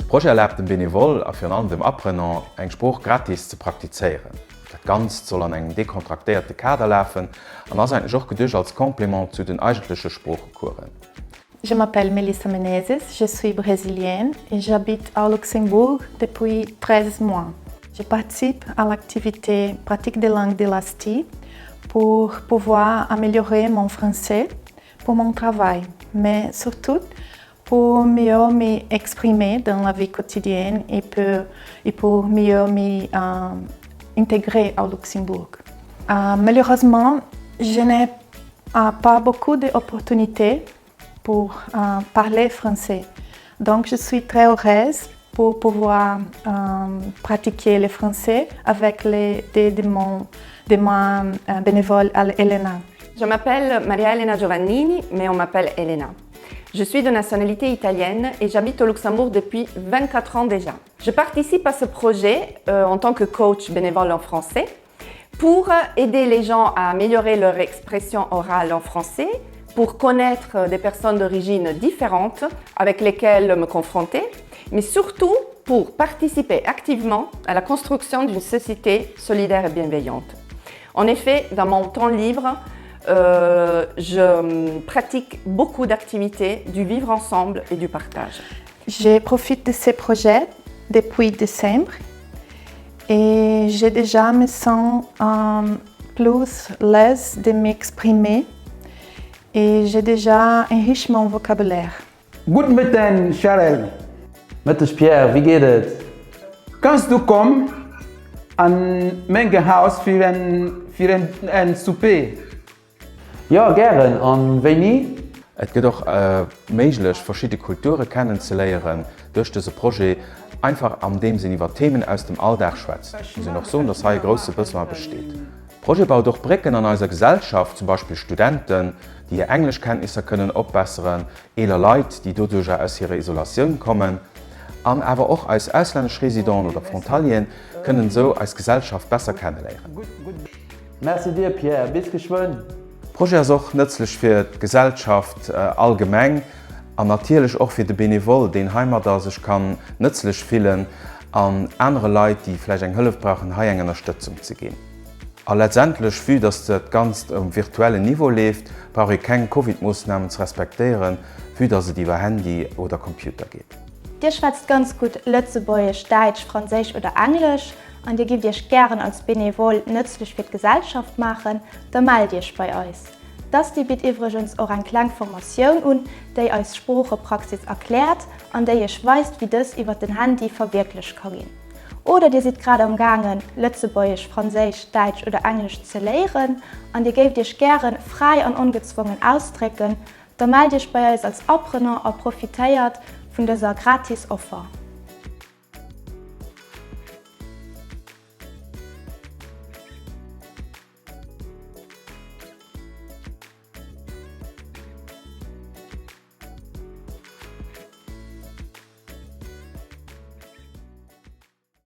Projekt erlaubt dem Benevol a fir an dem Apprenant eng Spruch gratis zu praktizieren. Dat ganz soll an eng dekontraktierte Kader läfen an ass eng Joch gedech als Komplement zu den eigentliche Spruchkuren. Je m'appelle Melissa Menezes, je suis brésilienne et j'habite au Luxembourg depuis 13 mois. Je participe à l'activité pratique des langues de l'ASTI pour pouvoir améliorer mon français pour mon travail, mais surtout pour mieux m'exprimer dans la vie quotidienne et pour mieux m'intégrer au Luxembourg. Malheureusement, je n'ai pas beaucoup d'opportunités pour parler français. Donc je suis très heureuse pour pouvoir pratiquer le français avec l'aide de ma bénévole Elena. Je m'appelle Maria Elena Giovannini, mais on m'appelle Elena. Je suis de nationalité italienne et j'habite au Luxembourg depuis 24 ans déjà. Je participe à ce projet en tant que coach bénévole en français pour aider les gens à améliorer leur expression orale en français, pour connaître des personnes d'origine différentes avec lesquelles me confronter, mais surtout pour participer activement à la construction d'une société solidaire et bienveillante. En effet, dans mon temps libre, je pratique beaucoup d'activités du vivre ensemble et du partage. Je profite de ces projets depuis décembre et j'ai déjà me sens plus l'aise de m'exprimer et j'ai déjà enrichi mon vocabulaire. Guten Morgen, Cheryl. Mit Pierre, wie geht es? Kannst du kommen an mein Haus für ein Souper? Ja, gern. Und wenn nie? Et geht auch möglich, verschiedene Kulturen kennenzulernen durch dieses Projekt, einfach an dem sie über Themen aus dem Alltag schwätzen. Und sie noch so, dass hier ein grosses Besoin besteht. Das Projekt baut auch Brücken an unserer Gesellschaft, zum Beispiel Studenten, die ihre Englischkenntnisse können aufbessern, oder Leute, die dadurch aus ihrer Isolation kommen. Aber auch als ausländische Residenten oder Frontalien können so als Gesellschaft besser kennenlernen. Merci dir, Pierre. Bis geschwind. Das Projekt ist auch nützlich für die Gesellschaft allgemein und natürlich auch für den Benevol, den Heimat da sich kann nützlich fühlen, an andere Leute, die vielleicht eine Hilfe brauchen, hier eine Unterstützung zu geben. Und letztendlich, für dass das ganz am virtuellen Niveau lebt, brauche ich keine Covid-Maßnahmen zu respektieren, für dass es über Handy oder Computer geht. Dir schwätzt ganz gut Lützeburgisch, Deutsch, Französisch oder Englisch und ihr gebt dich gern als Benevol nützlich für die Gesellschaft machen, dann meldet dich bei uns. Das bietet übrigens auch eine kleine Formation an, die euch Sprachpraxis erklärt und die euch weist, wie das über den Handy verwirklicht kann gehen. Oder ihr seid gerade am Gangen, Lützeburgisch, Französisch, Deutsch oder Englisch zu lernen und ihr gebt dich gern frei und ungezwungen ausdrücken, dann meldet dich bei uns als Apprenant und profitiert von dieser Gratis-Offer.